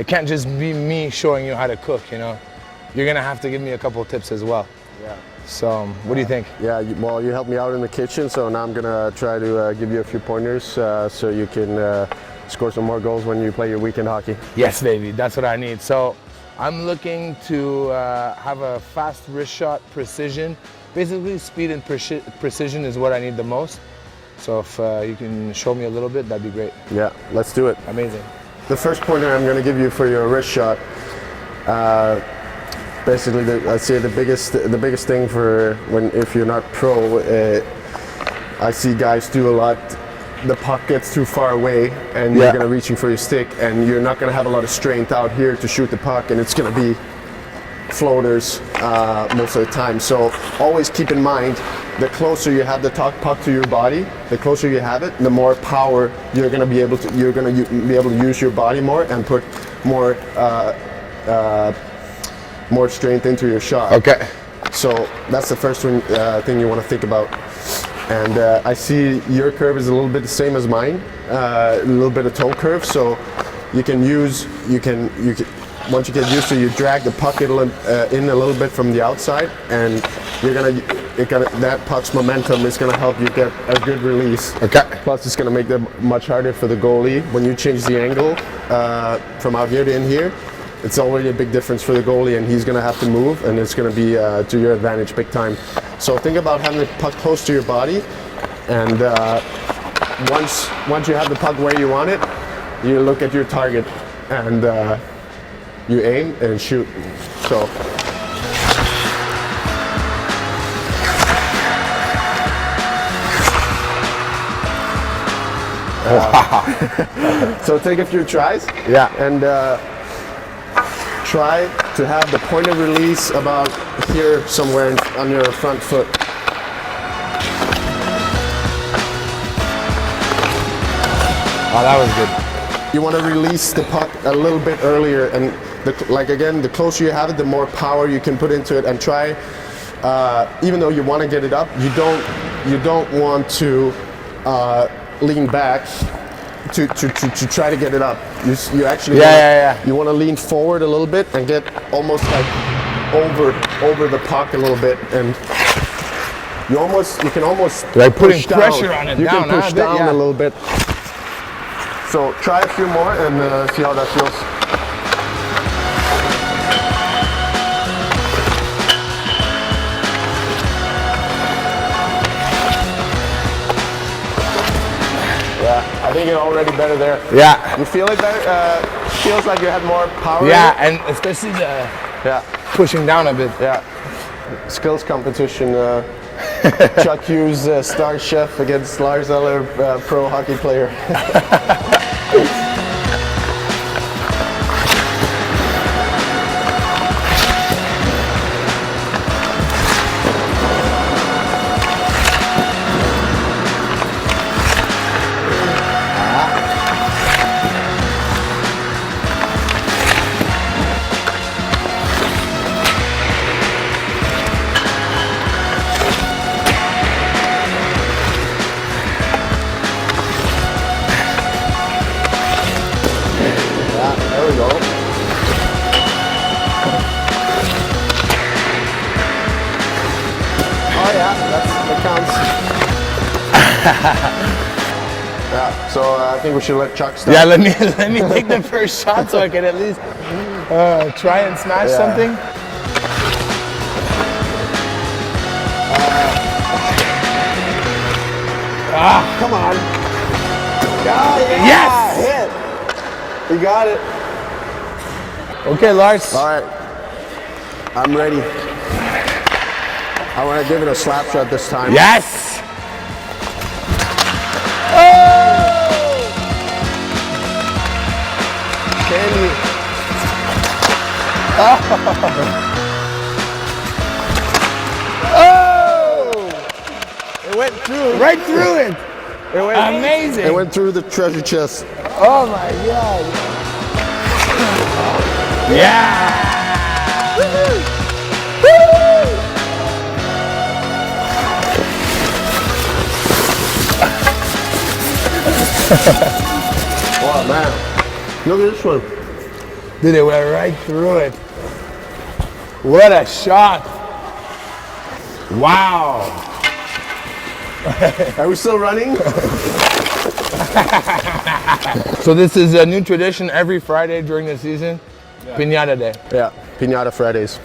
it can't just be me showing you how to cook, you know. You're gonna have to give me a couple of tips as well. Yeah. So, what do you think? Yeah, well, you helped me out in the kitchen, so now I'm gonna try to give you a few pointers so you can score some more goals when you play your weekend hockey. Yes, baby, that's what I need. So, I'm looking to have a fast wrist shot precision. Basically, speed and precision is what I need the most. So if you can show me a little bit, that'd be great. Yeah, let's do it. Amazing. The first pointer I'm going to give you for your wrist shot, basically, I'd say the biggest thing for if you're not pro, I see guys do a lot. The puck gets too far away, and you're going to reaching for your stick, and you're not going to have a lot of strength out here to shoot the puck, and it's going to be floaters most of the time. So always keep in mind, the closer you have the puck to your body, the closer you have it, the more power you're going to be able to. You're going to be able to use your body more and put more strength into your shot. Okay. So that's the first thing you want to think about. And I see your curve is a little bit the same as mine, a little bit of toe curve. So you can once you get used to it, you drag the puck in a little bit from the outside, and that puck's momentum is gonna help you get a good release. Okay. Plus, it's gonna make it much harder for the goalie when you change the angle from out here to in here. It's already a big difference for the goalie, and he's gonna have to move, and it's gonna be to your advantage big time. So think about having the puck close to your body, and once you have the puck where you want it, you look at your target, and you aim and shoot. So. Wow. So take a few tries. Yeah. And try to have the point of release about here somewhere on your front foot. Oh, that was good. You want to release the puck a little bit earlier, and the closer you have it, the more power you can put into it. And try, even though you want to get it up, you don't want to lean back to try to get it up. You actually you want to lean forward a little bit and get almost like over the puck a little bit, and you can almost like putting push down. Pressure on it. You down, can push down a little bit. So try a few more and see how that feels. Yeah, I think you're already better there. Yeah. You feel it better? Feels like you had more power. Yeah, and especially the pushing down a bit. Yeah. Skills competition. Chuck Hughes, star chef against Lars Eller, pro hockey player. Yeah, so I think we should let Chuck start. Yeah, let me take the first shot so I can at least try and smash something. Come on. Yes! Hit. You got it. Okay, Lars. All right. I'm ready. I want to give it a slap shot this time. Yes! Candy. Oh! It went through. Right through it. It went amazing. It went through the treasure chest. Oh my God. Yeah. Wow, man. Look at this one. Dude, it went right through it. What a shot. Wow. Are we still running? So this is a new tradition every Friday during the season. Piñata Day. Yeah, Piñata Fridays.